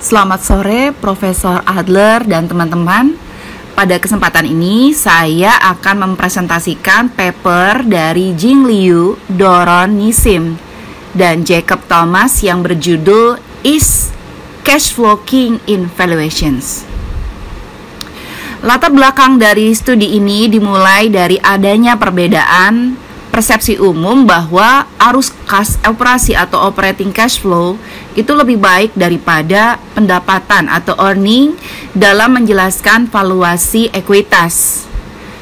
Selamat sore Profesor Adler dan teman-teman. Pada kesempatan ini saya akan mempresentasikan paper dari Jing Liu, Doron Nissim, dan Jacob Thomas yang berjudul Is Cash Flow King in Valuations. Latar belakang dari studi ini dimulai dari adanya perbedaan persepsi umum bahwa arus kas operasi atau operating cash flow itu lebih baik daripada pendapatan atau earning dalam menjelaskan valuasi ekuitas.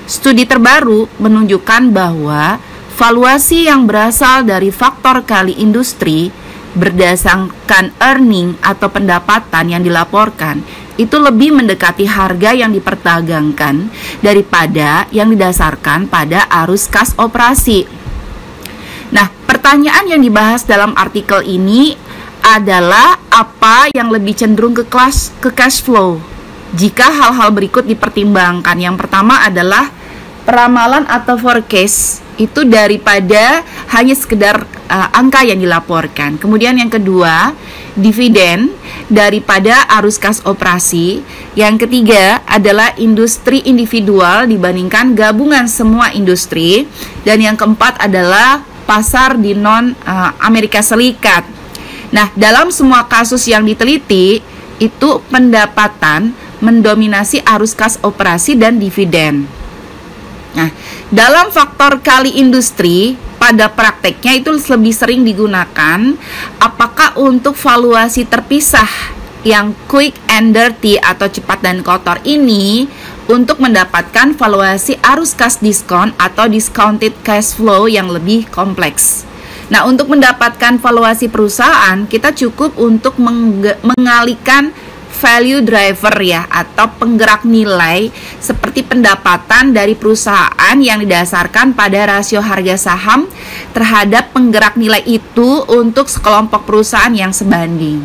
Studi terbaru menunjukkan bahwa valuasi yang berasal dari faktor kali industri berdasarkan earning atau pendapatan yang dilaporkan itu lebih mendekati harga yang diperdagangkan daripada yang didasarkan pada arus kas operasi. Nah, pertanyaan yang dibahas dalam artikel ini adalah apa yang lebih cenderung ke cash flow jika hal-hal berikut dipertimbangkan. Yang pertama adalah peramalan atau forecast itu daripada hanya sekedar angka yang dilaporkan. Kemudian yang kedua, dividen daripada arus kas operasi. Yang ketiga adalah industri individual dibandingkan gabungan semua industri. Dan yang keempat adalah pasar di non-Amerika Serikat. Nah, dalam semua kasus yang diteliti, itu pendapatan mendominasi arus kas operasi dan dividen. Nah, dalam faktor kali industri, pada prakteknya itu lebih sering digunakan apakah untuk valuasi terpisah yang quick and dirty atau cepat dan kotor ini untuk mendapatkan valuasi arus kas diskon atau discounted cash flow yang lebih kompleks. Nah, untuk mendapatkan valuasi perusahaan, kita cukup untuk mengalihkan value driver ya, atau penggerak nilai seperti pendapatan dari perusahaan yang didasarkan pada rasio harga saham terhadap penggerak nilai itu untuk sekelompok perusahaan yang sebanding.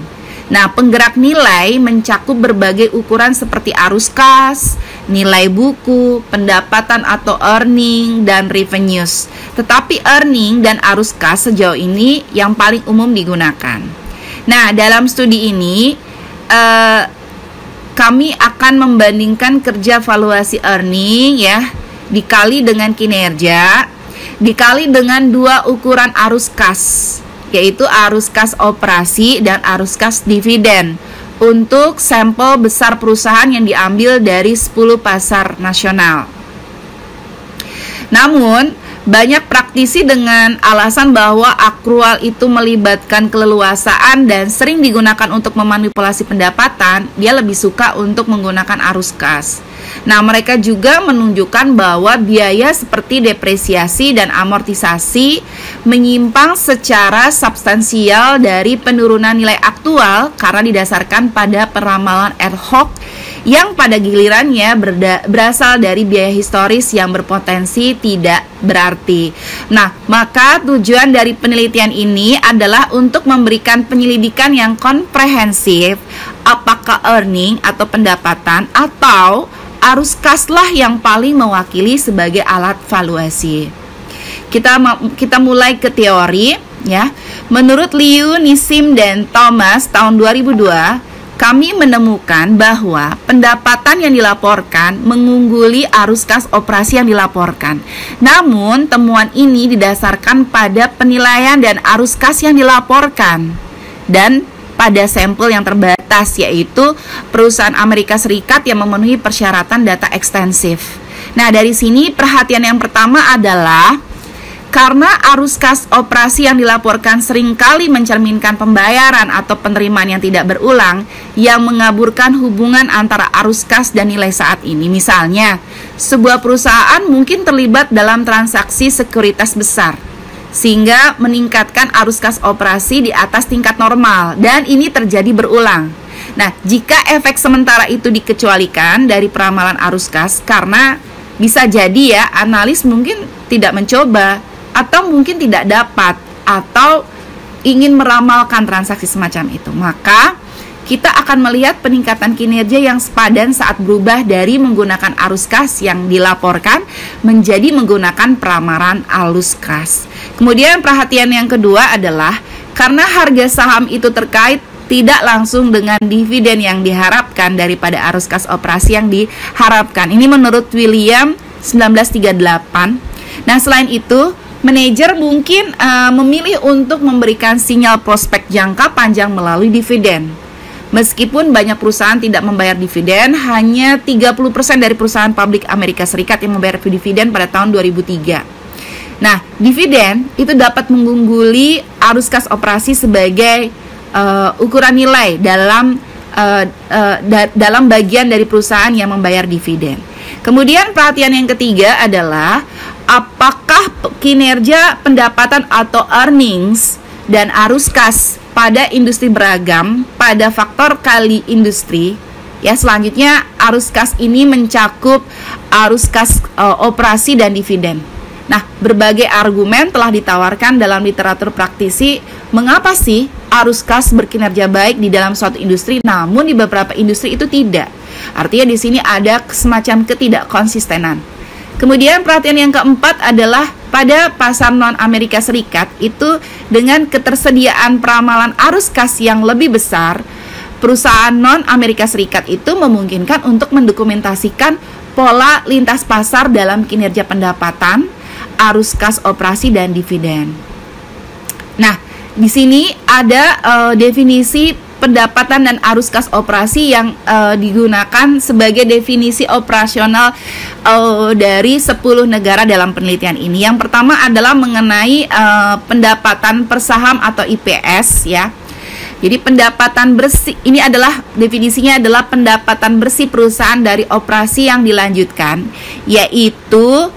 Nah, penggerak nilai mencakup berbagai ukuran seperti arus kas, nilai buku, pendapatan atau earning, dan revenues. Tetapi earning dan arus kas sejauh ini yang paling umum digunakan. Nah, dalam studi ini kami akan membandingkan kerja valuasi earning ya dikali dengan kinerja dikali dengan dua ukuran arus kas, yaitu arus kas operasi dan arus kas dividen untuk sampel besar perusahaan yang diambil dari 10 pasar nasional. Namun banyak praktisi dengan alasan bahwa akrual itu melibatkan keleluasaan dan sering digunakan untuk memanipulasi pendapatan, dia lebih suka untuk menggunakan arus kas. Nah, mereka juga menunjukkan bahwa biaya seperti depresiasi dan amortisasi menyimpang secara substansial dari penurunan nilai aktual karena didasarkan pada peramalan ad hoc yang pada gilirannya berasal dari biaya historis yang berpotensi tidak berarti. Nah, maka tujuan dari penelitian ini adalah untuk memberikan penyelidikan yang komprehensif apakah earning atau pendapatan atau arus kas lah yang paling mewakili sebagai alat valuasi. Kita mulai ke teori ya. Menurut Liu, Nissim, dan Thomas tahun 2002, kami menemukan bahwa pendapatan yang dilaporkan mengungguli arus kas operasi yang dilaporkan. Namun, temuan ini didasarkan pada penilaian dan arus kas yang dilaporkan dan pada sampel yang terbatas, yaitu perusahaan Amerika Serikat yang memenuhi persyaratan data ekstensif. Nah, dari sini perhatian yang pertama adalah karena arus kas operasi yang dilaporkan seringkali mencerminkan pembayaran atau penerimaan yang tidak berulang yang mengaburkan hubungan antara arus kas dan nilai saat ini. Misalnya, sebuah perusahaan mungkin terlibat dalam transaksi sekuritas besar sehingga meningkatkan arus kas operasi di atas tingkat normal dan ini terjadi berulang. Nah, jika efek sementara itu dikecualikan dari peramalan arus kas karena bisa jadi ya analis mungkin tidak mencoba atau mungkin tidak dapat atau ingin meramalkan transaksi semacam itu, maka kita akan melihat peningkatan kinerja yang sepadan saat berubah dari menggunakan arus kas yang dilaporkan menjadi menggunakan peramalan arus kas. Kemudian perhatian yang kedua adalah karena harga saham itu terkait tidak langsung dengan dividen yang diharapkan daripada arus kas operasi yang diharapkan. Ini menurut William 1938. Nah, selain itu, manajer mungkin memilih untuk memberikan sinyal prospek jangka panjang melalui dividen. Meskipun banyak perusahaan tidak membayar dividen, hanya 30% dari perusahaan publik Amerika Serikat yang membayar dividen pada tahun 2003. Nah, dividen itu dapat mengungguli arus kas operasi sebagai ukuran nilai dalam bagian dari perusahaan yang membayar dividen. Kemudian perhatian yang ketiga adalah apakah kinerja pendapatan atau earnings dan arus kas pada industri beragam pada faktor kali industri. Ya, selanjutnya arus kas ini mencakup arus kas operasi dan dividen. Nah, berbagai argumen telah ditawarkan dalam literatur praktisi mengapa sih arus kas berkinerja baik di dalam suatu industri, namun di beberapa industri itu tidak. Artinya di sini ada semacam ketidakkonsistenan. Kemudian perhatian yang keempat adalah pada pasar non-Amerika Serikat itu dengan ketersediaan peramalan arus kas yang lebih besar, perusahaan non-Amerika Serikat itu memungkinkan untuk mendokumentasikan pola lintas pasar dalam kinerja pendapatan, arus kas operasi dan dividen. Nah, di sini ada definisi pendapatan dan arus kas operasi yang digunakan sebagai definisi operasional dari 10 negara dalam penelitian ini. Yang pertama adalah mengenai pendapatan per saham atau IPS ya. Jadi pendapatan bersih ini adalah definisinya adalah pendapatan bersih perusahaan dari operasi yang dilanjutkan, yaitu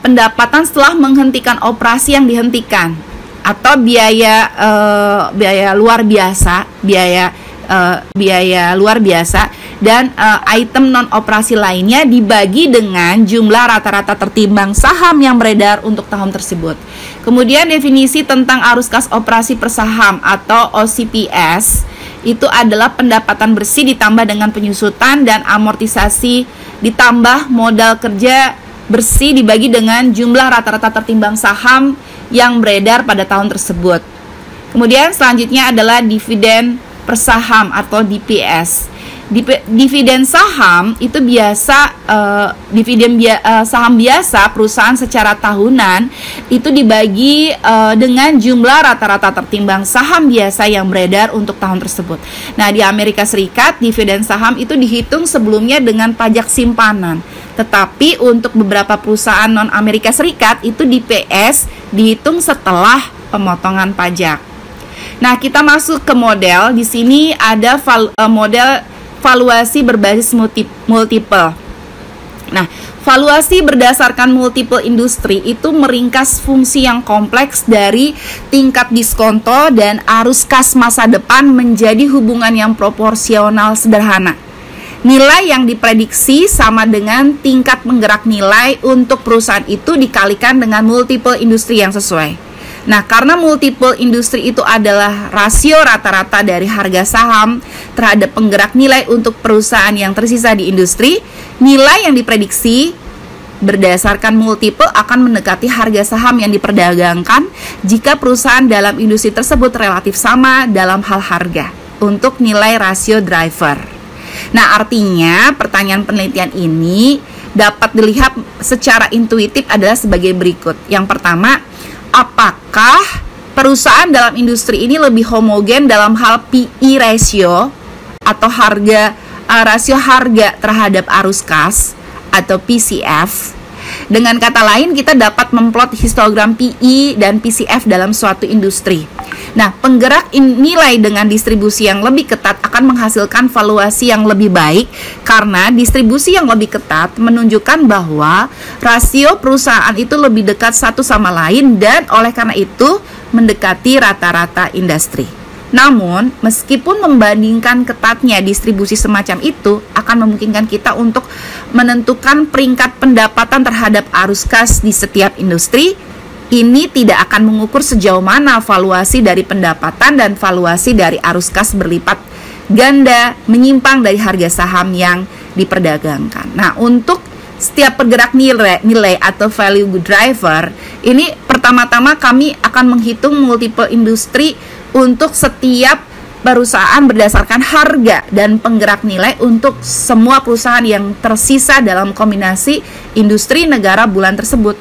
pendapatan setelah menghentikan operasi yang dihentikan, atau biaya luar biasa, biaya luar biasa dan item non operasi lainnya dibagi dengan jumlah rata-rata tertimbang saham yang beredar untuk tahun tersebut. Kemudian definisi tentang arus kas operasi per saham atau OCPS itu adalah pendapatan bersih ditambah dengan penyusutan dan amortisasi ditambah modal kerja bersih dibagi dengan jumlah rata-rata tertimbang saham yang beredar pada tahun tersebut. Kemudian selanjutnya adalah dividen per saham atau DPS. Dividen saham itu biasa saham biasa perusahaan secara tahunan itu dibagi dengan jumlah rata-rata tertimbang saham biasa yang beredar untuk tahun tersebut. Nah, di Amerika Serikat dividen saham itu dihitung sebelumnya dengan pajak simpanan. Tetapi untuk beberapa perusahaan non Amerika Serikat itu DPS dihitung setelah pemotongan pajak. Nah, kita masuk ke model. Di sini ada model valuasi berbasis multiple. Nah, valuasi berdasarkan multiple industri itu meringkas fungsi yang kompleks dari tingkat diskonto dan arus kas masa depan menjadi hubungan yang proporsional sederhana. Nilai yang diprediksi sama dengan tingkat penggerak nilai untuk perusahaan itu dikalikan dengan multiple industri yang sesuai. Nah, karena multiple industri itu adalah rasio rata-rata dari harga saham terhadap penggerak nilai untuk perusahaan yang tersisa di industri, nilai yang diprediksi berdasarkan multiple akan mendekati harga saham yang diperdagangkan jika perusahaan dalam industri tersebut relatif sama dalam hal harga untuk nilai rasio driver. Nah, artinya pertanyaan penelitian ini dapat dilihat secara intuitif adalah sebagai berikut. Yang pertama, apakah perusahaan dalam industri ini lebih homogen dalam hal PE ratio atau rasio harga terhadap arus kas atau PCF? Dengan kata lain, kita dapat memplot histogram PE dan PCF dalam suatu industri. Nah, penggerak nilai dengan distribusi yang lebih ketat akan menghasilkan valuasi yang lebih baik karena distribusi yang lebih ketat menunjukkan bahwa rasio perusahaan itu lebih dekat satu sama lain dan oleh karena itu mendekati rata-rata industri. Namun, meskipun membandingkan ketatnya distribusi semacam itu akan memungkinkan kita untuk menentukan peringkat pendapatan terhadap arus kas di setiap industri, ini tidak akan mengukur sejauh mana valuasi dari pendapatan dan valuasi dari arus kas berlipat ganda menyimpang dari harga saham yang diperdagangkan. Nah, untuk setiap pergerak nilai atau value driver, ini pertama-tama kami akan menghitung multiple industri untuk setiap perusahaan berdasarkan harga dan penggerak nilai untuk semua perusahaan yang tersisa dalam kombinasi industri negara bulan tersebut.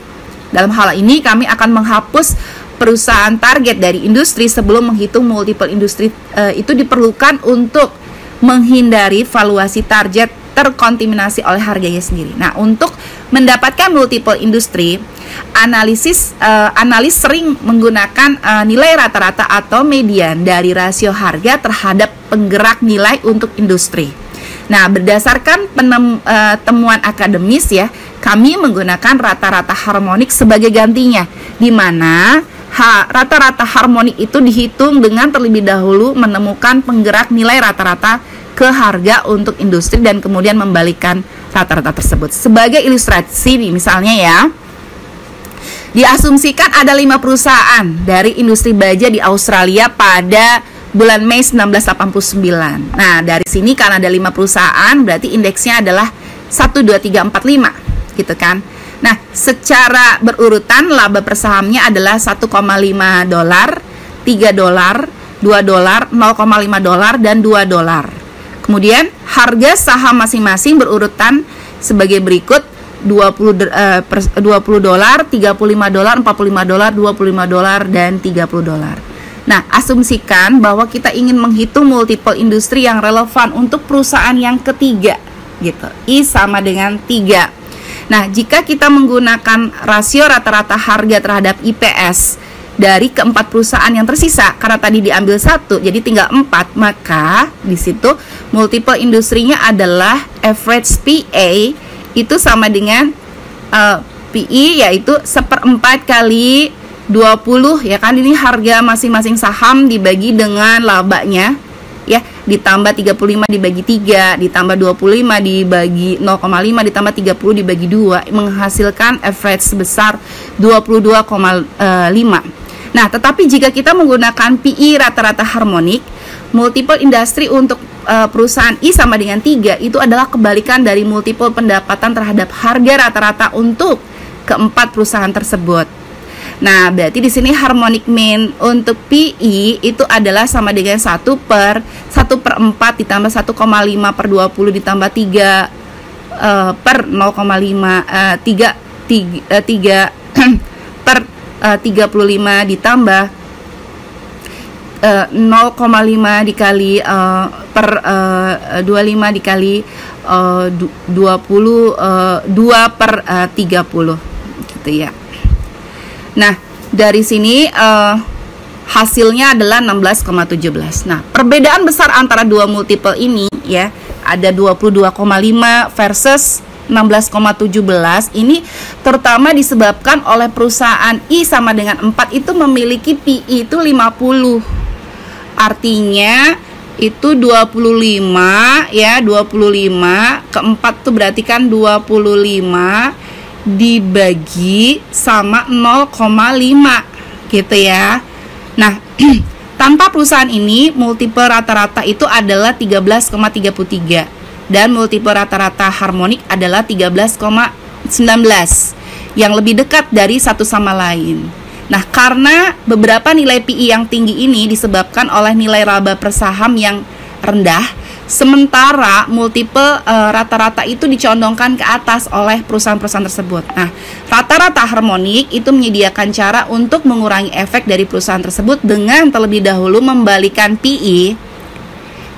Dalam hal ini kami akan menghapus perusahaan target dari industri sebelum menghitung multiple industri. Itu diperlukan untuk menghindari valuasi target terkontaminasi oleh harganya sendiri. Nah, untuk mendapatkan multiple industri, analis sering menggunakan nilai rata-rata atau median dari rasio harga terhadap penggerak nilai untuk industri. Nah, berdasarkan temuan akademis ya, kami menggunakan rata-rata harmonik sebagai gantinya, di mana rata-rata harmonik itu dihitung dengan terlebih dahulu menemukan penggerak nilai rata-rata ke harga untuk industri dan kemudian membalikkan rata-rata tersebut. Sebagai ilustrasi nih, misalnya ya, diasumsikan ada 5 perusahaan dari industri baja di Australia pada bulan Mei 1989. Nah, dari sini karena ada 5 perusahaan, berarti indeksnya adalah 1, 2, 3, 4, 5 gitu kan. Nah, secara berurutan laba per sahamnya adalah $1,5, $3, $2, $0,5 dan $2. Kemudian harga saham masing-masing berurutan sebagai berikut: $20, $35, $45, $25, $25 dan $30. Nah, asumsikan bahwa kita ingin menghitung multiple industri yang relevan untuk perusahaan yang ketiga gitu. I sama dengan 3. Nah, jika kita menggunakan rasio rata-rata harga terhadap IPS dari keempat perusahaan yang tersisa, karena tadi diambil 1 jadi tinggal 4, maka di situ multiple industrinya adalah average PA itu sama dengan PE, yaitu 1/4 kali 20 ya kan. Ini harga masing-masing saham dibagi dengan labanya ya, ditambah 35 dibagi 3, ditambah 25 dibagi 0,5, ditambah 30 dibagi 2, menghasilkan average sebesar 22,5. Nah, tetapi jika kita menggunakan PE rata-rata harmonik, multiple industri untuk perusahaan I sama dengan 3 itu adalah kebalikan dari multiple pendapatan terhadap harga rata-rata untuk keempat perusahaan tersebut. Nah, berarti di sini harmonic mean untuk PE itu adalah sama dengan 1/4 ditambah 1,5 per 20 ditambah 3 per 0,5 3 per 35 ditambah 0,5 dikali per 25 dikali 20 2 per 30 gitu ya. Nah, dari sini hasilnya adalah 16,17. Nah, perbedaan besar antara dua multiple ini ya, ada 22,5 versus 16,17. Ini terutama disebabkan oleh perusahaan I sama dengan 4 itu memiliki PE itu 50. Artinya itu 25 ya, 25 keempat tuh berarti kan 25 dibagi sama 0,5 gitu ya. Nah, tanpa perusahaan ini multiple rata-rata itu adalah 13,33 dan multiple rata-rata harmonik adalah 13,19 yang lebih dekat dari satu sama lain. Nah, karena beberapa nilai PE yang tinggi ini disebabkan oleh nilai laba per saham yang rendah, sementara multiple rata-rata itu dicondongkan ke atas oleh perusahaan-perusahaan tersebut. Nah, rata-rata harmonik itu menyediakan cara untuk mengurangi efek dari perusahaan tersebut dengan terlebih dahulu membalikan PE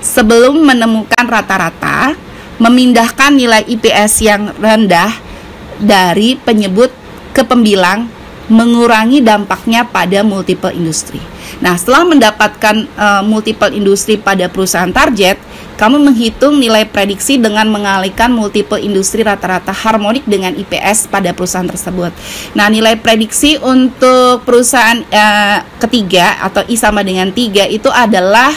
sebelum menemukan rata-rata, memindahkan nilai IPS yang rendah dari penyebut ke pembilang, mengurangi dampaknya pada multiple industri. Nah, setelah mendapatkan multiple industri pada perusahaan target, kamu menghitung nilai prediksi dengan mengalihkan multiple industri rata-rata harmonik dengan IPS pada perusahaan tersebut. Nah, nilai prediksi untuk perusahaan ketiga atau I sama dengan 3 itu adalah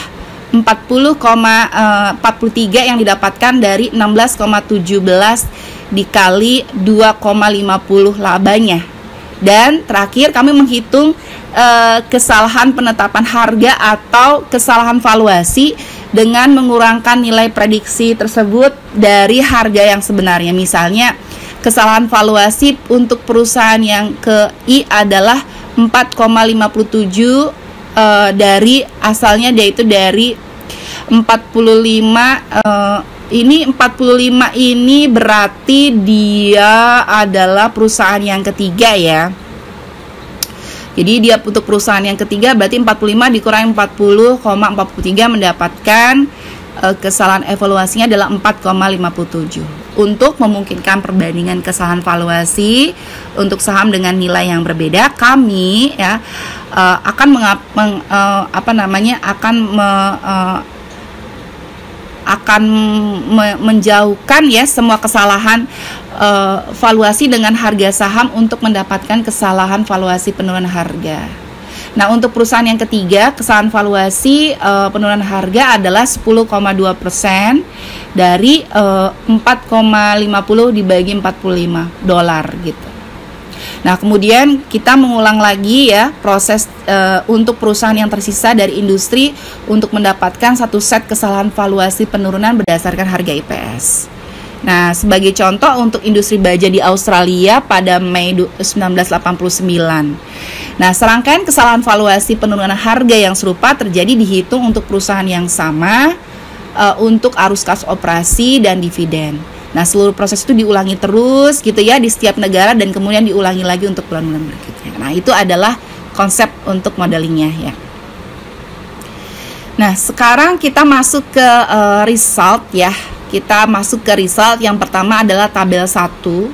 40,43 yang didapatkan dari 16,17 dikali 2,50 labanya. Dan terakhir kami menghitung kesalahan penetapan harga atau kesalahan valuasi dengan mengurangkan nilai prediksi tersebut dari harga yang sebenarnya. Misalnya kesalahan valuasi untuk perusahaan yang ke I adalah 4,57 dari asalnya yaitu dari 45 ini 45 ini berarti dia adalah perusahaan yang ketiga ya. Jadi dia untuk perusahaan yang ketiga berarti 45 dikurangi 40,43 mendapatkan kesalahan evaluasinya adalah 4,57. Untuk memungkinkan perbandingan kesalahan valuasi untuk saham dengan nilai yang berbeda, kami ya akan menjauhkan ya semua kesalahan valuasi dengan harga saham untuk mendapatkan kesalahan valuasi penurunan harga. Nah, untuk perusahaan yang ketiga, kesalahan valuasi penurunan harga adalah 10,2% dari 4,50 dibagi 45 dolar gitu. Nah, kemudian kita mengulang lagi ya proses untuk perusahaan yang tersisa dari industri untuk mendapatkan satu set kesalahan valuasi penurunan berdasarkan harga IPS. Nah, sebagai contoh untuk industri baja di Australia pada Mei 1989. Nah, serangkaian kesalahan valuasi penurunan harga yang serupa terjadi dihitung untuk perusahaan yang sama untuk arus kas operasi dan dividen. Nah, seluruh proses itu diulangi terus gitu ya di setiap negara dan kemudian diulangi lagi untuk bulan-bulan berikutnya. Nah, itu adalah konsep untuk modelingnya ya. Nah, sekarang kita masuk ke result ya. Kita masuk ke result yang pertama adalah tabel 1.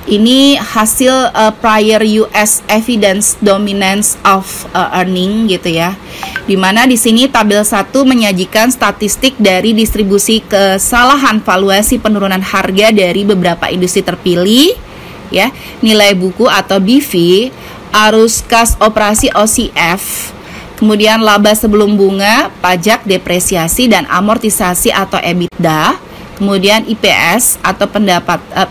Ini hasil prior US evidence dominance of earning gitu ya. Dimana di sini tabel 1 menyajikan statistik dari distribusi kesalahan valuasi penurunan harga dari beberapa industri terpilih ya, nilai buku atau BV, arus kas operasi OCF, kemudian laba sebelum bunga, pajak, depresiasi dan amortisasi atau EBITDA, kemudian IPS atau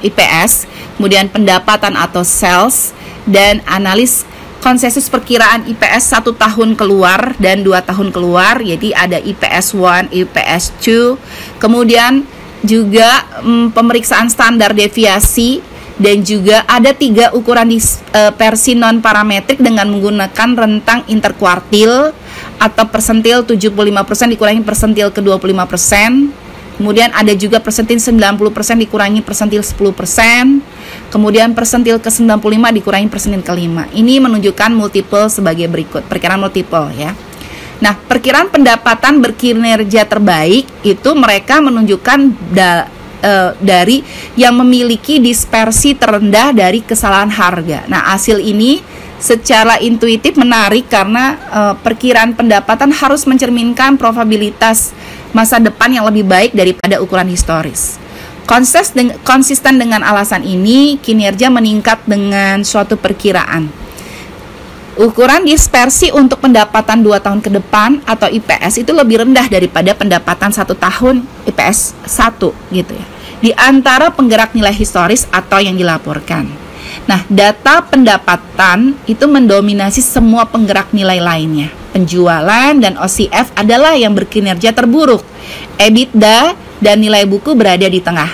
IPS, kemudian pendapatan atau sales, dan analis konsensus perkiraan IPS 1 tahun keluar dan 2 tahun keluar. Jadi ada IPS 1, IPS 2, kemudian juga pemeriksaan standar deviasi, dan juga ada 3 ukuran dispersi non parametrik dengan menggunakan rentang interkuartil atau persentil 75% dikurangi persentil ke 25%. Kemudian ada juga persentil 90% dikurangi persentil 10%. Kemudian persentil ke 95 dikurangi persentil ke 5. Ini menunjukkan multiple sebagai berikut, perkiraan multiple ya. Nah, perkiraan pendapatan berkinerja terbaik itu mereka menunjukkan dari yang memiliki dispersi terendah dari kesalahan harga. Nah, hasil ini secara intuitif menarik karena perkiraan pendapatan harus mencerminkan probabilitas masa depan yang lebih baik daripada ukuran historis. Konsisten dengan alasan ini, kinerja meningkat dengan suatu perkiraan. Ukuran dispersi untuk pendapatan 2 tahun ke depan atau IPS itu lebih rendah daripada pendapatan 1 tahun IPS 1 gitu ya, di antara penggerak nilai historis atau yang dilaporkan. Nah, data pendapatan itu mendominasi semua penggerak nilai lainnya. Penjualan dan OCF adalah yang berkinerja terburuk. EBITDA dan nilai buku berada di tengah.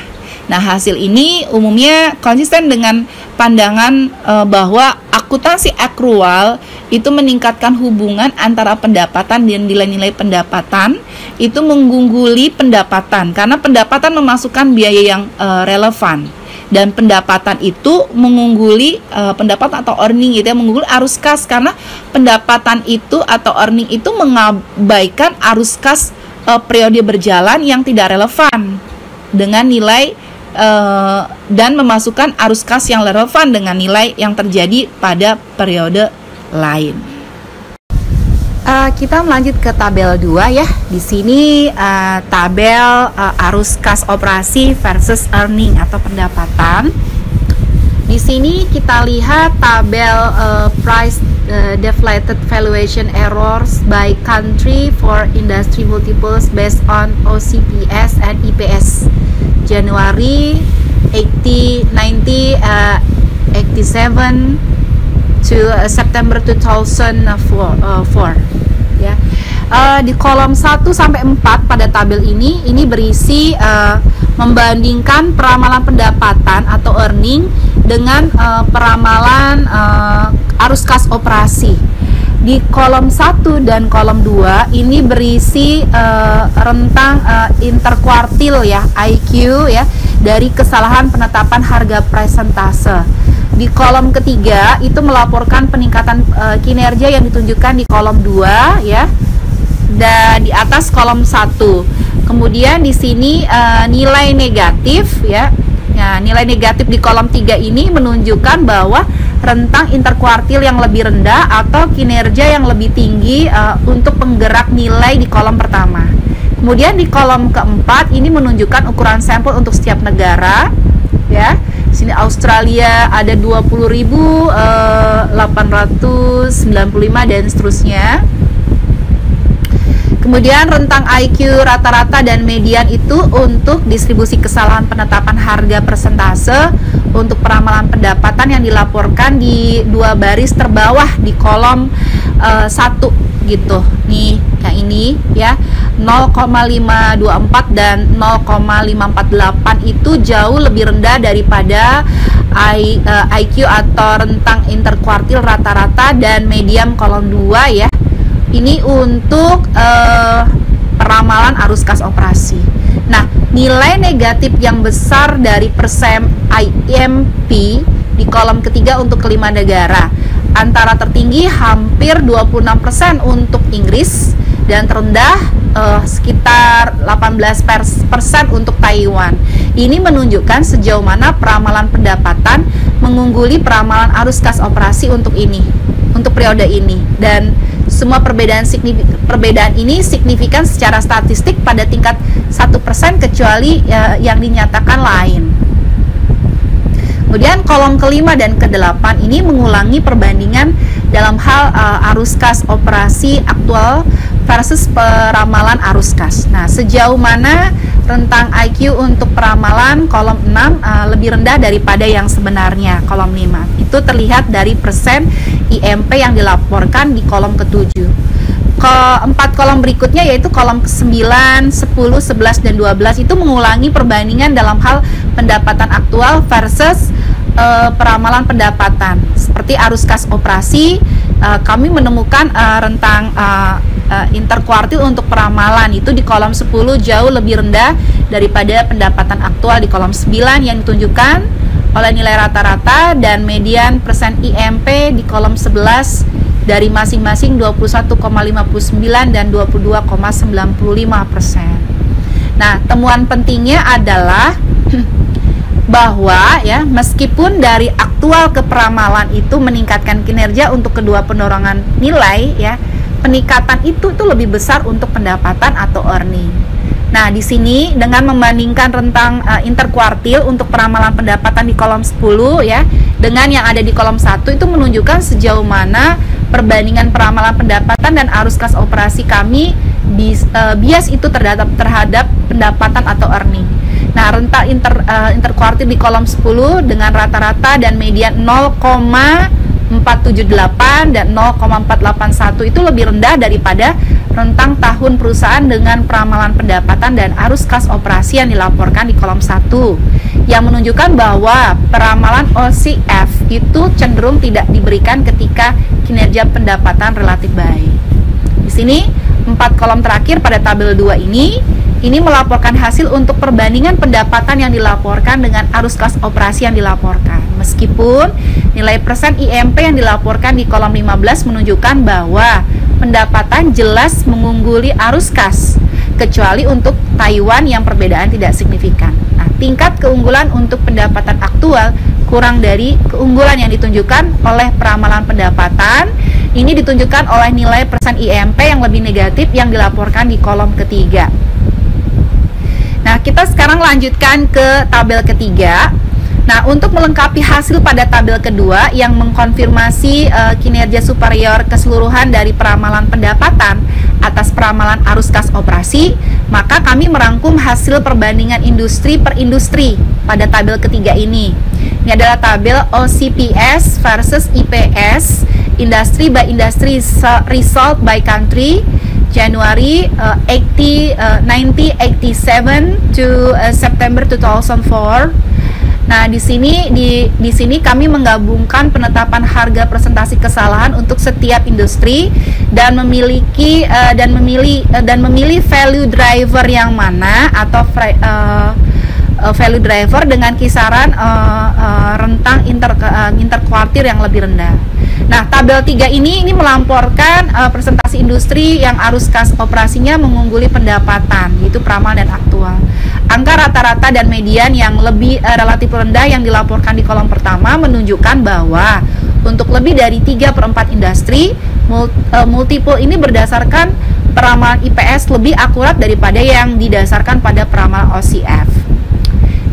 Nah, hasil ini umumnya konsisten dengan pandangan bahwa akuntansi akrual itu meningkatkan hubungan antara pendapatan dan nilai-nilai pendapatan itu mengungguli pendapatan karena pendapatan memasukkan biaya yang relevan. Dan pendapatan itu mengungguli pendapatan atau earning itu yang mengungguli arus kas karena pendapatan itu atau earning itu mengabaikan arus kas periode berjalan yang tidak relevan dengan nilai dan memasukkan arus kas yang relevan dengan nilai yang terjadi pada periode lain. Kita melanjut ke tabel 2 ya. Di sini tabel arus kas operasi versus earning atau pendapatan. Di sini kita lihat tabel price deflated valuation errors by country for industry multiples based on OCPS and IPS. Januari 87 to September 2004 ya. Di kolom 1 sampai 4 pada tabel ini berisi membandingkan peramalan pendapatan atau earning dengan peramalan arus kas operasi. Di kolom 1 dan kolom 2 ini berisi rentang interkuartil ya, IQ ya, dari kesalahan penetapan harga presentase. Di kolom ketiga itu melaporkan peningkatan kinerja yang ditunjukkan di kolom 2 ya, dan di atas kolom 1. Kemudian di sini nilai negatif ya. Nah, nilai negatif di kolom 3 ini menunjukkan bahwa rentang interkuartil yang lebih rendah atau kinerja yang lebih tinggi untuk penggerak nilai di kolom pertama. Kemudian di kolom keempat ini menunjukkan ukuran sampel untuk setiap negara ya. Sini Australia ada 20.895 dan seterusnya. Kemudian rentang IQ rata-rata dan median itu untuk distribusi kesalahan penetapan harga persentase untuk peramalan pendapatan yang dilaporkan di 2 baris terbawah di kolom 1 gitu. Nih, yang ini ya, 0,524 dan 0,548 itu jauh lebih rendah daripada IQ atau rentang interkuartil rata-rata dan median kolom 2 ya. Ini untuk peramalan arus kas operasi. Nah, nilai negatif yang besar dari persen IMP di kolom ketiga untuk kelima negara. Antara tertinggi hampir 26% untuk Inggris dan terendah sekitar 18% untuk Taiwan. Ini menunjukkan sejauh mana peramalan pendapatan mengungguli peramalan arus kas operasi untuk periode ini, dan semua perbedaan ini signifikan secara statistik pada tingkat 1% kecuali yang dinyatakan lain. Kemudian kolom kelima dan ke-8 ini mengulangi perbandingan dalam hal arus kas operasi aktual versus peramalan arus kas. Nah, sejauh mana rentang IQ untuk peramalan kolom 6 lebih rendah daripada yang sebenarnya kolom 5. Itu terlihat dari persen IMP yang dilaporkan di kolom ke-7. Keempat kolom berikutnya yaitu kolom ke-9, 10, 11, dan 12 itu mengulangi perbandingan dalam hal pendapatan aktual versus peramalan pendapatan. Seperti arus kas operasi, kami menemukan rentang interkuartil untuk peramalan itu di kolom 10 jauh lebih rendah daripada pendapatan aktual di kolom 9 yang ditunjukkan oleh nilai rata-rata dan median persen IMP di kolom 11 dari masing-masing 21,59 dan 22,95%. Nah, temuan pentingnya adalah bahwa ya, meskipun dari aktual ke peramalan itu meningkatkan kinerja untuk kedua pendorongan nilai ya, peningkatan itu tuh lebih besar untuk pendapatan atau earning. Nah, di sini dengan membandingkan rentang interkuartil untuk peramalan pendapatan di kolom 10 ya dengan yang ada di kolom 1 itu menunjukkan sejauh mana perbandingan peramalan pendapatan dan arus kas operasi kami bias itu terhadap pendapatan atau earning. Nah, rentang interkuartil di kolom 10 dengan rata-rata dan median 0,478 dan 0,481 itu lebih rendah daripada rentang tahun perusahaan dengan peramalan pendapatan dan arus kas operasi yang dilaporkan di kolom 1, yang menunjukkan bahwa peramalan OCF itu cenderung tidak diberikan ketika kinerja pendapatan relatif baik. Di sini 4 kolom terakhir pada tabel 2 ini melaporkan hasil untuk perbandingan pendapatan yang dilaporkan dengan arus kas operasi yang dilaporkan. Meskipun nilai persen IMP yang dilaporkan di kolom 15 menunjukkan bahwa pendapatan jelas mengungguli arus kas, kecuali untuk Taiwan yang perbedaan tidak signifikan. Nah, tingkat keunggulan untuk pendapatan aktual kurang dari keunggulan yang ditunjukkan oleh peramalan pendapatan. Ini ditunjukkan oleh nilai persen IMP yang lebih negatif yang dilaporkan di kolom ketiga. Nah, kita sekarang lanjutkan ke tabel ketiga. Nah, untuk melengkapi hasil pada tabel kedua yang mengkonfirmasi kinerja superior keseluruhan dari peramalan pendapatan atas peramalan arus kas operasi, maka kami merangkum hasil perbandingan industri per industri pada tabel ketiga ini. Ini adalah tabel OCPS versus IPS, industry by industry result by country, January 1987 to September 2004. Nah, di sini kami menggabungkan penetapan harga presentasi kesalahan untuk setiap industri dan memilih value driver yang mana atau value driver dengan kisaran rentang interkuartir yang lebih rendah. Nah, tabel 3 ini melamporkan presentasi industri yang arus kas operasinya mengungguli pendapatan, yaitu pramalan dan aktual. Angka rata-rata dan median yang lebih relatif rendah yang dilaporkan di kolom pertama menunjukkan bahwa untuk lebih dari 3/4 industri, multiple ini berdasarkan peramalan IPS lebih akurat daripada yang didasarkan pada peramalan OCF.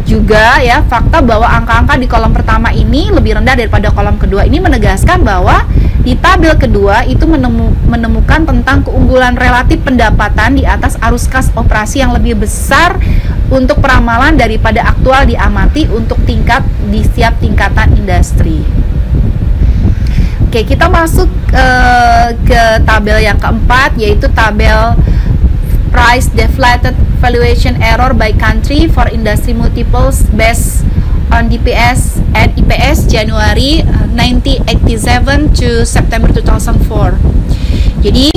Juga ya, fakta bahwa angka-angka di kolom pertama ini lebih rendah daripada kolom kedua ini menegaskan bahwa di tabel kedua itu menemukan tentang keunggulan relatif pendapatan di atas arus kas operasi yang lebih besar untuk peramalan daripada aktual diamati untuk tingkat di setiap tingkatan industri. Oke, kita masuk ke tabel yang keempat, yaitu tabel price deflated valuation error by country for industry multiples based on DPS and IPS January 1987 to September 2004. Jadi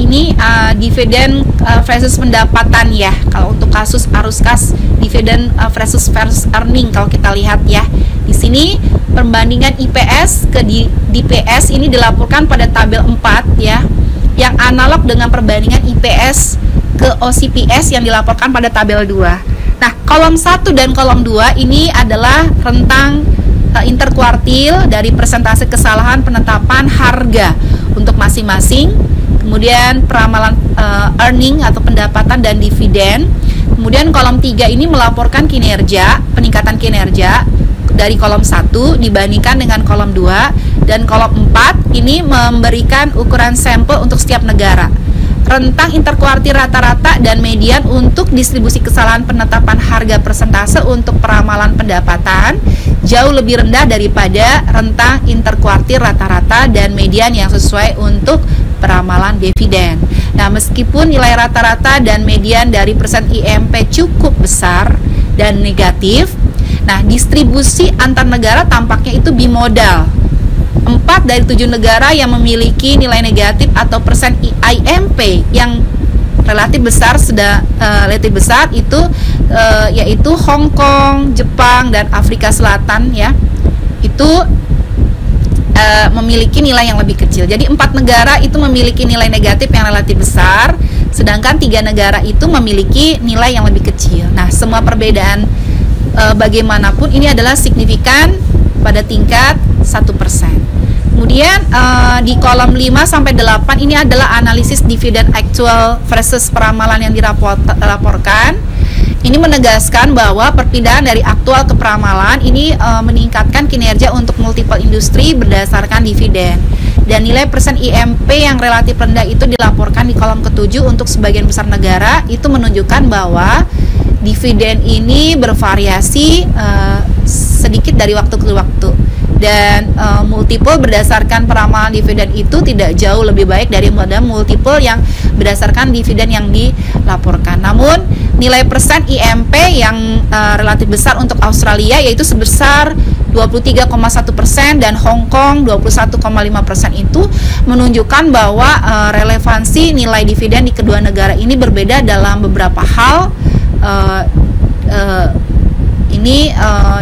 ini dividen versus pendapatan ya. Kalau untuk kasus arus kas dividen versus earning kalau kita lihat ya. Di sini perbandingan IPS ke DPS ini dilaporkan pada tabel 4 ya. Yang analog dengan perbandingan IPS ke OCPS yang dilaporkan pada tabel 2. Nah, kolom 1 dan kolom 2 ini adalah rentang interkuartil dari persentase kesalahan penetapan harga untuk masing-masing. Kemudian peramalan earning atau pendapatan dan dividen. Kemudian kolom 3 ini melaporkan kinerja, peningkatan kinerja dari kolom 1 dibandingkan dengan kolom 2, dan kolom 4 ini memberikan ukuran sampel untuk setiap negara. Rentang interkuartil rata-rata dan median untuk distribusi kesalahan penetapan harga persentase untuk peramalan pendapatan jauh lebih rendah daripada rentang interkuartil rata-rata dan median yang sesuai untuk peramalan dividen. Nah, meskipun nilai rata-rata dan median dari persen IMP cukup besar dan negatif, nah distribusi antar negara tampaknya itu bimodal. 4 dari 7 negara yang memiliki nilai negatif atau persen IMP yang relatif besar itu yaitu Hong Kong, Jepang, dan Afrika Selatan ya. Itu memiliki nilai yang lebih kecil. Jadi 4 negara itu memiliki nilai negatif yang relatif besar, sedangkan 3 negara itu memiliki nilai yang lebih kecil. Nah, semua perbedaan bagaimanapun ini adalah signifikan pada tingkat 1%. Kemudian di kolom 5 sampai 8 ini adalah analisis dividen actual versus peramalan yang dilaporkan. Ini menegaskan bahwa perpindahan dari aktual ke peramalan ini meningkatkan kinerja untuk multiple industri berdasarkan dividen. Dan nilai persen IMP yang relatif rendah itu dilaporkan di kolom ke-7 untuk sebagian besar negara. Itu menunjukkan bahwa dividen ini bervariasi sedikit dari waktu ke waktu. Dan multiple berdasarkan peramalan dividen itu tidak jauh lebih baik dari multiple yang berdasarkan dividen yang dilaporkan. Namun nilai persen IMP yang relatif besar untuk Australia yaitu sebesar 23,1% dan Hong Kong 21,5% itu menunjukkan bahwa relevansi nilai dividen di kedua negara ini berbeda dalam beberapa hal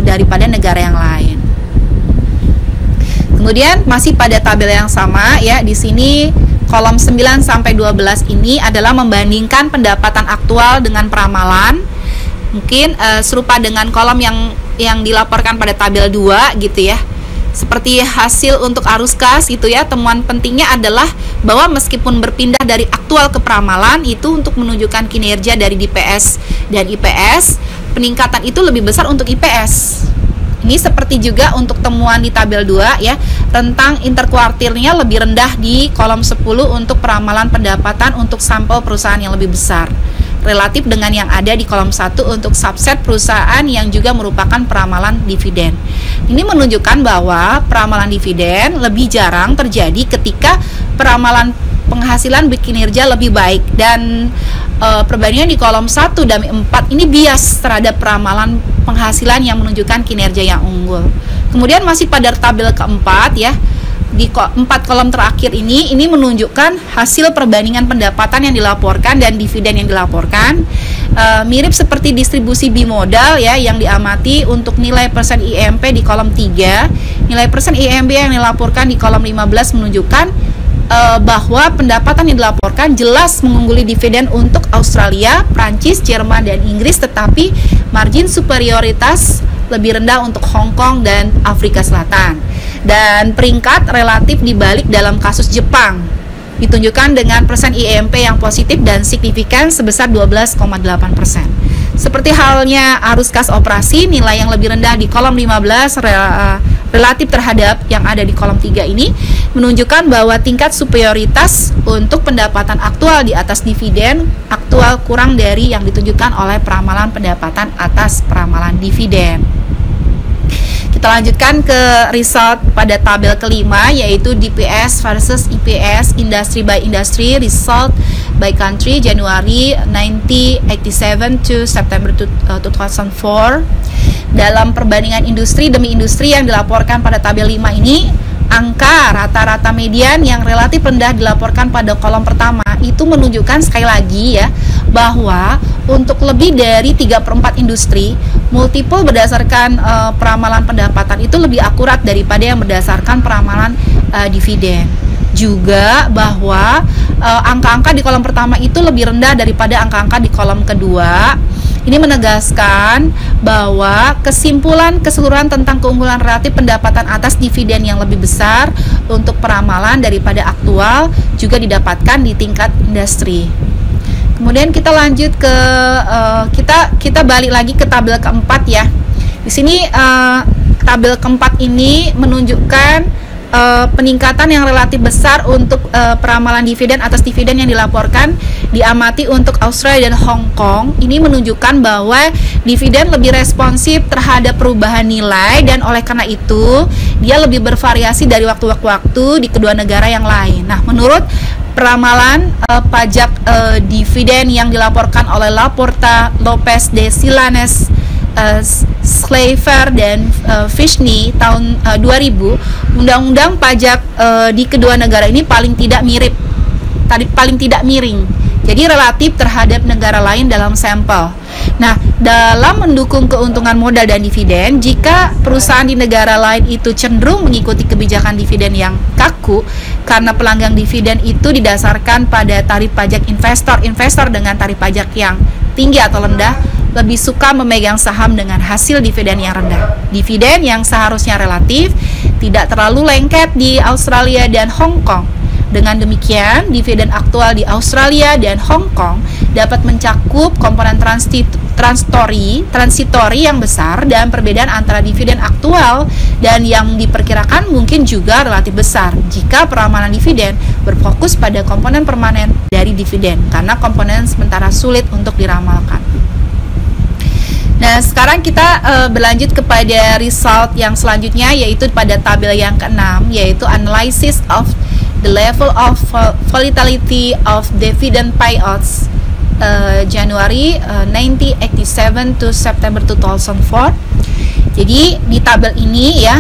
daripada negara yang lain. Kemudian masih pada tabel yang sama ya, di sini kolom 9 sampai 12 ini adalah membandingkan pendapatan aktual dengan peramalan. Mungkin serupa dengan kolom yang dilaporkan pada tabel 2 gitu ya. Seperti hasil untuk arus kas gitu ya, temuan pentingnya adalah bahwa meskipun berpindah dari aktual ke peramalan itu untuk menunjukkan kinerja dari DPS dan IPS, peningkatan itu lebih besar untuk IPS. Ini seperti juga untuk temuan di tabel 2 ya, rentang interkuartilnya lebih rendah di kolom 10 untuk peramalan pendapatan untuk sampel perusahaan yang lebih besar relatif dengan yang ada di kolom 1 untuk subset perusahaan yang juga merupakan peramalan dividen. Ini menunjukkan bahwa peramalan dividen lebih jarang terjadi ketika peramalan penghasilan berkinerja lebih baik. Dan perbandingan di kolom 1 dan 4 ini bias terhadap peramalan penghasilan yang menunjukkan kinerja yang unggul. Kemudian masih pada tabel keempat ya, di 4 kolom terakhir ini menunjukkan hasil perbandingan pendapatan yang dilaporkan dan dividen yang dilaporkan. Mirip seperti distribusi bimodal ya yang diamati untuk nilai persen IMP di kolom 3. Nilai persen IMP yang dilaporkan di kolom 15 menunjukkan bahwa pendapatan yang dilaporkan jelas mengungguli dividen untuk Australia, Prancis, Jerman, dan Inggris, tetapi margin superioritas lebih rendah untuk Hong Kong dan Afrika Selatan. Dan peringkat relatif dibalik dalam kasus Jepang, ditunjukkan dengan persen IMP yang positif dan signifikan sebesar 12,8%. Seperti halnya arus kas operasi, nilai yang lebih rendah di kolom 15 relatif terhadap yang ada di kolom 3 ini menunjukkan bahwa tingkat superioritas untuk pendapatan aktual di atas dividen aktual kurang dari yang ditunjukkan oleh peramalan pendapatan atas peramalan dividen. Kita lanjutkan ke result pada tabel kelima, yaitu DPS versus EPS industry by industry result by country Januari 1987 to September 2004. Dalam perbandingan industri demi industri yang dilaporkan pada tabel 5 ini, angka rata-rata median yang relatif rendah dilaporkan pada kolom pertama itu menunjukkan sekali lagi ya bahwa untuk lebih dari 3/4 industri, multiple berdasarkan peramalan pendapatan itu lebih akurat daripada yang berdasarkan peramalan dividen. Juga bahwa angka-angka di kolom pertama itu lebih rendah daripada angka-angka di kolom kedua. Ini menegaskan bahwa kesimpulan keseluruhan tentang keunggulan relatif pendapatan atas dividen yang lebih besar untuk peramalan daripada aktual juga didapatkan di tingkat industri. Kemudian kita lanjut ke kita balik lagi ke tabel keempat ya. Di sini tabel keempat ini menunjukkan peningkatan yang relatif besar untuk peramalan dividen atas dividen yang dilaporkan diamati untuk Australia dan Hong Kong. Ini menunjukkan bahwa dividen lebih responsif terhadap perubahan nilai dan oleh karena itu dia lebih bervariasi dari waktu ke waktu di kedua negara yang lain. Nah, menurut peramalan pajak dividen yang dilaporkan oleh Laporta, Lopez de Silanes, Slaver dan Fishney tahun 2000, undang-undang pajak di kedua negara ini paling tidak miring. Jadi relatif terhadap negara lain dalam sampel. Nah, dalam mendukung keuntungan modal dan dividen, jika perusahaan di negara lain itu cenderung mengikuti kebijakan dividen yang kaku karena pelanggan dividen itu didasarkan pada tarif pajak investor dengan tarif pajak yang tinggi atau rendah, lebih suka memegang saham dengan hasil dividen yang rendah. Dividen yang seharusnya relatif tidak terlalu lengket di Australia dan Hong Kong. Dengan demikian, dividen aktual di Australia dan Hong Kong dapat mencakup komponen transitori yang besar dan perbedaan antara dividen aktual dan yang diperkirakan mungkin juga relatif besar jika peramalan dividen berfokus pada komponen permanen dari dividen karena komponen sementara sulit untuk diramalkan. Nah, sekarang kita berlanjut kepada result yang selanjutnya, yaitu pada tabel yang ke-6, yaitu analysis of the level of volatility of dividend payouts Januari 1987 to September 2004. Jadi di tabel ini ya,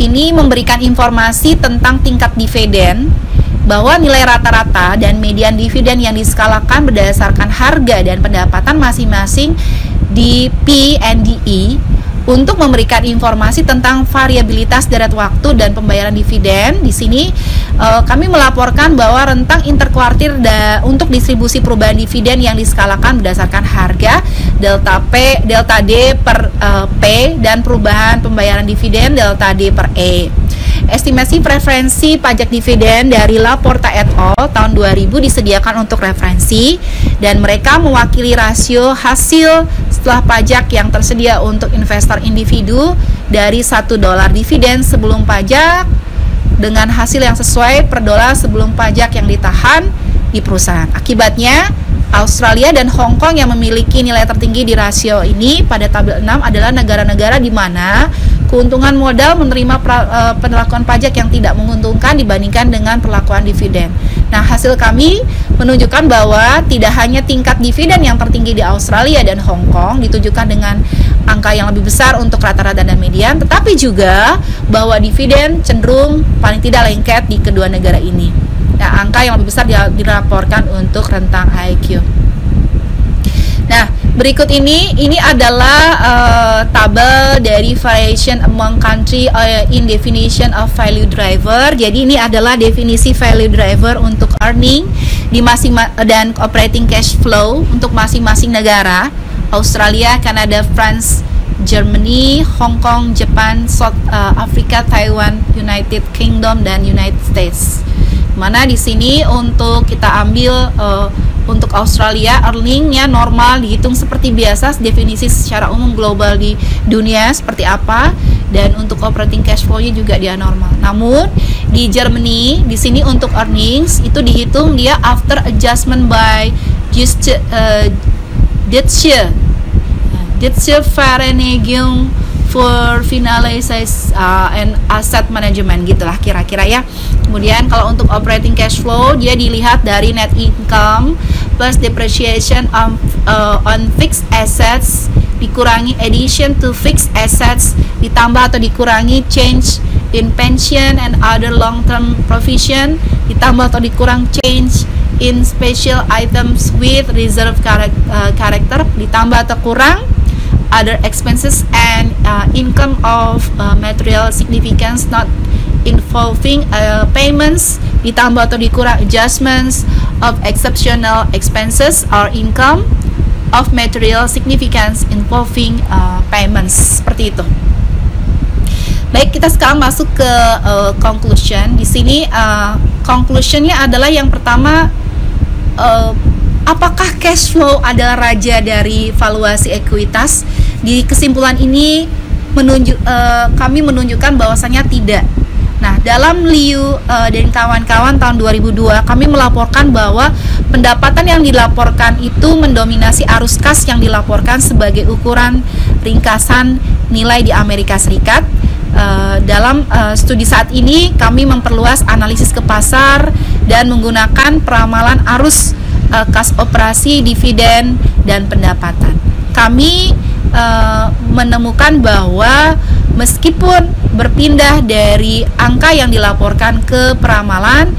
ini memberikan informasi tentang tingkat dividen, bahwa nilai rata-rata dan median dividen yang diskalakan berdasarkan harga dan pendapatan masing-masing di P&DE untuk memberikan informasi tentang variabilitas deret waktu dan pembayaran dividen. Di sini kami melaporkan bahwa rentang interkuartir untuk distribusi perubahan dividen yang diskalakan berdasarkan harga delta D per P dan perubahan pembayaran dividen delta D per E. Estimasi preferensi pajak dividen dari Laporta et al. Tahun 2000 disediakan untuk referensi dan mereka mewakili rasio hasil setelah pajak yang tersedia untuk investor individu dari $1 dividen sebelum pajak dengan hasil yang sesuai per dolar sebelum pajak yang ditahan di perusahaan. Akibatnya, Australia dan Hong Kong yang memiliki nilai tertinggi di rasio ini pada tabel 6 adalah negara-negara di mana keuntungan modal menerima perlakuan pajak yang tidak menguntungkan dibandingkan dengan perlakuan dividen. Nah, hasil kami menunjukkan bahwa tidak hanya tingkat dividen yang tertinggi di Australia dan Hong Kong ditunjukkan dengan angka yang lebih besar untuk rata-rata dan median, tetapi juga bahwa dividen cenderung paling tidak lengket di kedua negara ini. Nah, angka yang lebih besar dilaporkan untuk rentang IQ. Nah, berikut ini adalah tabel dari variation among country in definition of value driver. Jadi ini adalah definisi value driver untuk earning di dan operating cash flow untuk masing-masing negara: Australia, Kanada, France, Germany, Hong Kong, Jepang, South Africa, Taiwan, United Kingdom, dan United States. Mana di sini untuk kita ambil untuk Australia, earningnya normal dihitung seperti biasa, definisi secara umum global di dunia seperti apa, dan untuk operating cash flow-nya juga dia normal. Namun di Germany, di sini untuk earnings itu dihitung dia after adjustment by Deutsche Vereinigung for Finances and Asset Management, gitulah kira-kira ya. Kemudian kalau untuk operating cash flow dia dilihat dari net income plus depreciation on fixed assets dikurangi addition to fixed assets ditambah atau dikurangi change in pension and other long term provision ditambah atau dikurang change in special items with reserve character ditambah atau kurang other expenses and income of material significance not involving payments ditambah atau dikurang adjustments of exceptional expenses or income of material significance involving payments, seperti itu. Baik, kita sekarang masuk ke conclusion. Di sini conclusionnya adalah yang pertama, apakah cash flow adalah raja dari valuasi ekuitas? Di kesimpulan ini kami menunjukkan bahwasanya tidak. Nah, dalam Liu dan kawan-kawan tahun 2002 kami melaporkan bahwa pendapatan yang dilaporkan itu mendominasi arus kas yang dilaporkan sebagai ukuran ringkasan nilai di Amerika Serikat. Dalam studi saat ini kami memperluas analisis ke pasar dan menggunakan peramalan arus kas operasi, dividen, dan pendapatan. Kami menemukan bahwa meskipun berpindah dari angka yang dilaporkan ke peramalan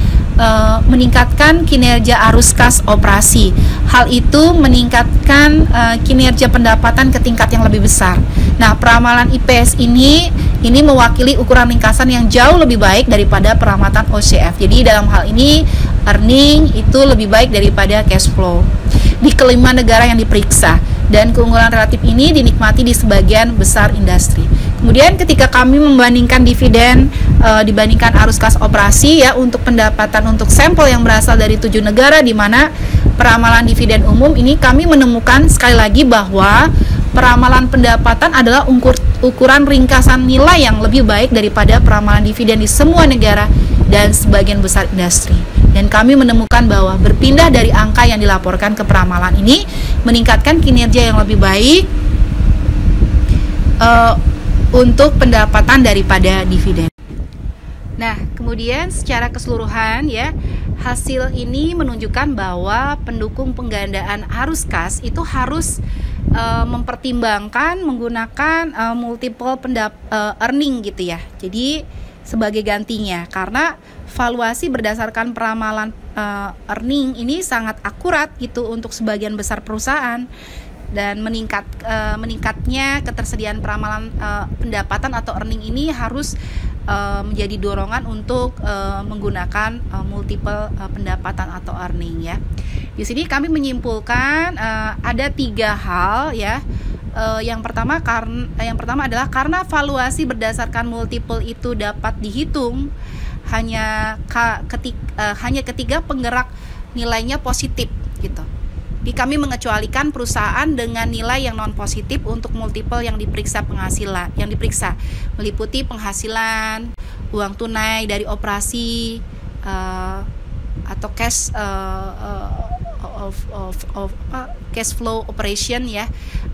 meningkatkan kinerja arus kas operasi. Hal itu meningkatkan kinerja pendapatan ke tingkat yang lebih besar. Nah, peramalan IPS ini mewakili ukuran ringkasan yang jauh lebih baik daripada peramatan OCF. Jadi dalam hal ini earning itu lebih baik daripada cash flow di kelima negara yang diperiksa, dan keunggulan relatif ini dinikmati di sebagian besar industri. Kemudian ketika kami membandingkan dividen dibandingkan arus kas operasi ya untuk pendapatan untuk sampel yang berasal dari 7 negara di mana peramalan dividen umum ini, kami menemukan sekali lagi bahwa peramalan pendapatan adalah ukuran ringkasan nilai yang lebih baik daripada peramalan dividen di semua negara dan sebagian besar industri. Dan kami menemukan bahwa berpindah dari angka yang dilaporkan ke peramalan ini meningkatkan kinerja yang lebih baik untuk pendapatan daripada dividen. Nah, kemudian secara keseluruhan ya, hasil ini menunjukkan bahwa pendukung penggandaan arus kas itu harus mempertimbangkan menggunakan multiple earning gitu ya. Jadi sebagai gantinya, karena valuasi berdasarkan peramalan earning ini sangat akurat gitu untuk sebagian besar perusahaan, dan meningkatnya ketersediaan peramalan pendapatan atau earning ini harus menjadi dorongan untuk menggunakan multiple pendapatan atau earning ya. Di sini kami menyimpulkan ada 3 hal ya. Yang pertama adalah karena valuasi berdasarkan multiple itu dapat dihitung hanya ketika penggerak nilainya positif gitu. Di kami mengecualikan perusahaan dengan nilai yang non positif untuk multiple yang diperiksa meliputi penghasilan, uang tunai dari operasi atau cash cash flow operation ya,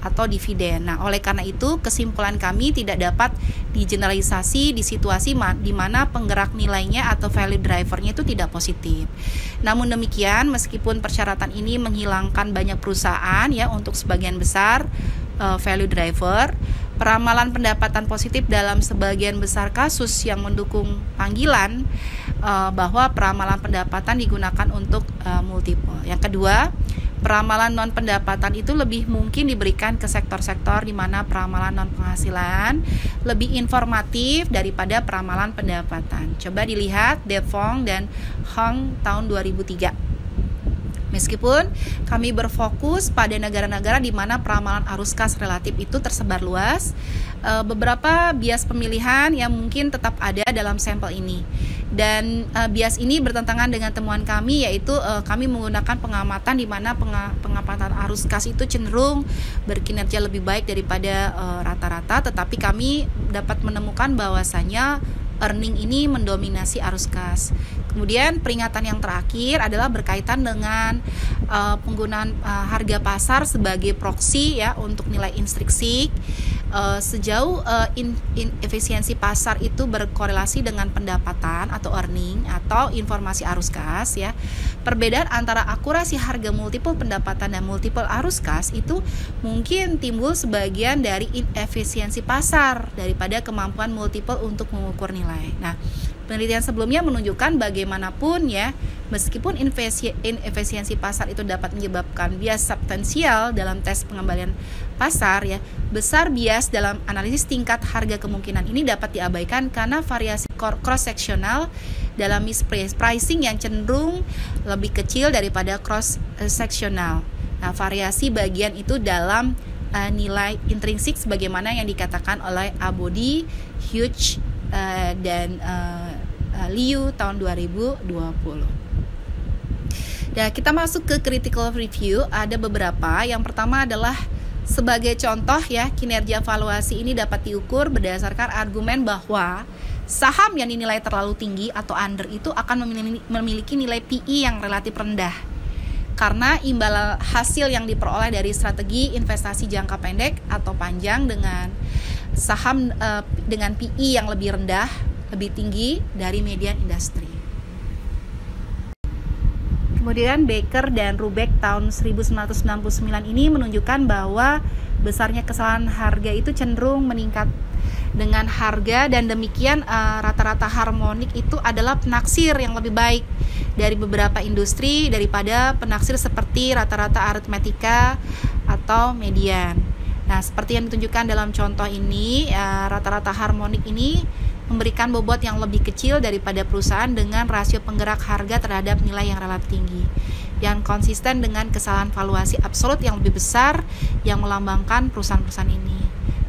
atau dividen. Nah, oleh karena itu kesimpulan kami tidak dapat digeneralisasi di situasi di mana penggerak nilainya atau value drivernya itu tidak positif. Namun demikian, meskipun persyaratan ini menghilangkan banyak perusahaan ya untuk sebagian besar value driver, peramalan pendapatan positif dalam sebagian besar kasus yang mendukung panggilan bahwa peramalan pendapatan digunakan untuk multiple. Yang kedua, peramalan non pendapatan itu lebih mungkin diberikan ke sektor-sektor di mana peramalan non penghasilan lebih informatif daripada peramalan pendapatan. Coba dilihat De Vong dan Hong tahun 2003. Meskipun kami berfokus pada negara-negara di mana peramalan arus kas relatif itu tersebar luas, beberapa bias pemilihan yang mungkin tetap ada dalam sampel ini. Dan bias ini bertentangan dengan temuan kami, yaitu kami menggunakan pengamatan di mana pengamatan arus kas itu cenderung berkinerja lebih baik daripada rata-rata, tetapi kami dapat menemukan bahwasanya earning ini mendominasi arus kas. Kemudian peringatan yang terakhir adalah berkaitan dengan penggunaan harga pasar sebagai proksi ya untuk nilai intrinsik. Sejauh efisiensi pasar itu berkorelasi dengan pendapatan atau earning atau informasi arus kas ya. Perbedaan antara akurasi harga multiple pendapatan dan multiple arus kas itu mungkin timbul sebagian dari inefisiensi pasar daripada kemampuan multiple untuk mengukur nilai. Nah, penelitian sebelumnya menunjukkan bagaimanapun ya, meskipun inefisiensi pasar itu dapat menyebabkan bias substansial dalam tes pengembalian pasar ya, besar bias dalam analisis tingkat harga kemungkinan ini dapat diabaikan karena variasi cross-sectional dalam mispricing yang cenderung lebih kecil daripada cross-sectional. Nah, variasi bagian itu dalam nilai intrinsik sebagaimana yang dikatakan oleh Abodi, Hughes, dan Liu tahun 2020. Nah, kita masuk ke critical review. Ada beberapa. Yang pertama adalah sebagai contoh ya, kinerja valuasi ini dapat diukur berdasarkan argumen bahwa saham yang dinilai terlalu tinggi atau under itu akan memiliki nilai PE yang relatif rendah karena imbal hasil yang diperoleh dari strategi investasi jangka pendek atau panjang dengan saham dengan PE yang lebih rendah, lebih tinggi dari median industri. Kemudian Baker dan Rubeck tahun 1999 ini menunjukkan bahwa besarnya kesalahan harga itu cenderung meningkat dengan harga, dan demikian rata-rata harmonik itu adalah penaksir yang lebih baik dari beberapa industri daripada penaksir seperti rata-rata aritmetika atau median. Nah, seperti yang ditunjukkan dalam contoh ini, rata-rata harmonik ini memberikan bobot yang lebih kecil daripada perusahaan dengan rasio penggerak harga terhadap nilai yang relatif tinggi, yang konsisten dengan kesalahan valuasi absolut yang lebih besar yang melambangkan perusahaan-perusahaan ini.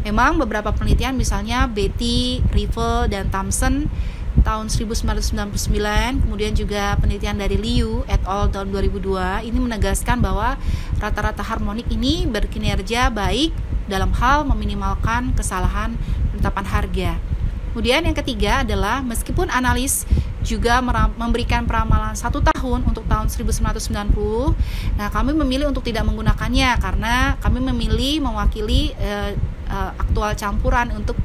Memang beberapa penelitian misalnya Betty, Rivel, dan Thompson tahun 1999, kemudian juga penelitian dari Liu et al. Tahun 2002 ini menegaskan bahwa rata-rata harmonik ini berkinerja baik dalam hal meminimalkan kesalahan penetapan harga. Kemudian yang ketiga adalah meskipun analis juga memberikan peramalan 1 tahun untuk tahun 1990, nah kami memilih untuk tidak menggunakannya karena kami memilih mewakili aktual campuran untuk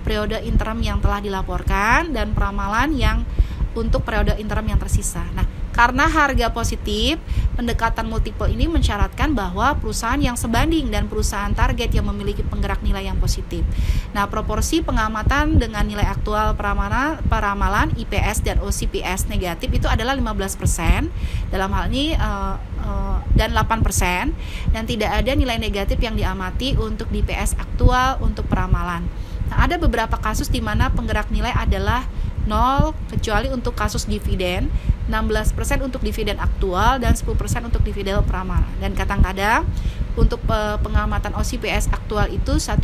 periode interim yang telah dilaporkan dan peramalan yang untuk periode interim yang tersisa. Nah, karena harga positif, pendekatan multiple ini mensyaratkan bahwa perusahaan yang sebanding dan perusahaan target yang memiliki penggerak nilai yang positif. Nah, proporsi pengamatan dengan nilai aktual peramalan IPS dan OCPS negatif itu adalah 15%, dalam hal ini dan 8%, dan tidak ada nilai negatif yang diamati untuk DPS aktual untuk peramalan. Nah, ada beberapa kasus di mana penggerak nilai adalah 0, kecuali untuk kasus dividen, 16% untuk dividen aktual dan 10% untuk dividen peramalan. Dan kadang-kadang untuk pengamatan OCPS aktual itu 1%.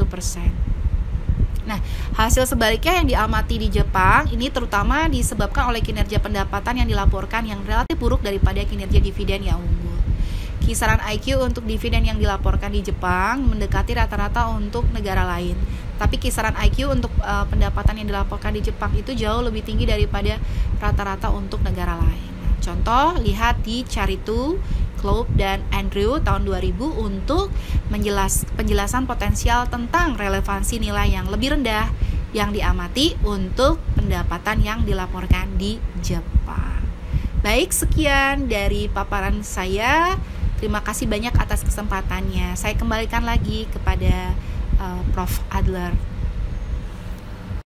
Nah, hasil sebaliknya yang diamati di Jepang ini terutama disebabkan oleh kinerja pendapatan yang dilaporkan yang relatif buruk daripada kinerja dividen yang unggul. Kisaran IQ untuk dividen yang dilaporkan di Jepang mendekati rata-rata untuk negara lain. Tapi kisaran IQ untuk pendapatan yang dilaporkan di Jepang itu jauh lebih tinggi daripada rata-rata untuk negara lain. Contoh, lihat di Charitu Klopp dan Andrew tahun 2000 untuk penjelasan potensial tentang relevansi nilai yang lebih rendah yang diamati untuk pendapatan yang dilaporkan di Jepang. Baik, sekian dari paparan saya. Terima kasih banyak atas kesempatannya. Saya kembalikan lagi kepada Prof. Adler.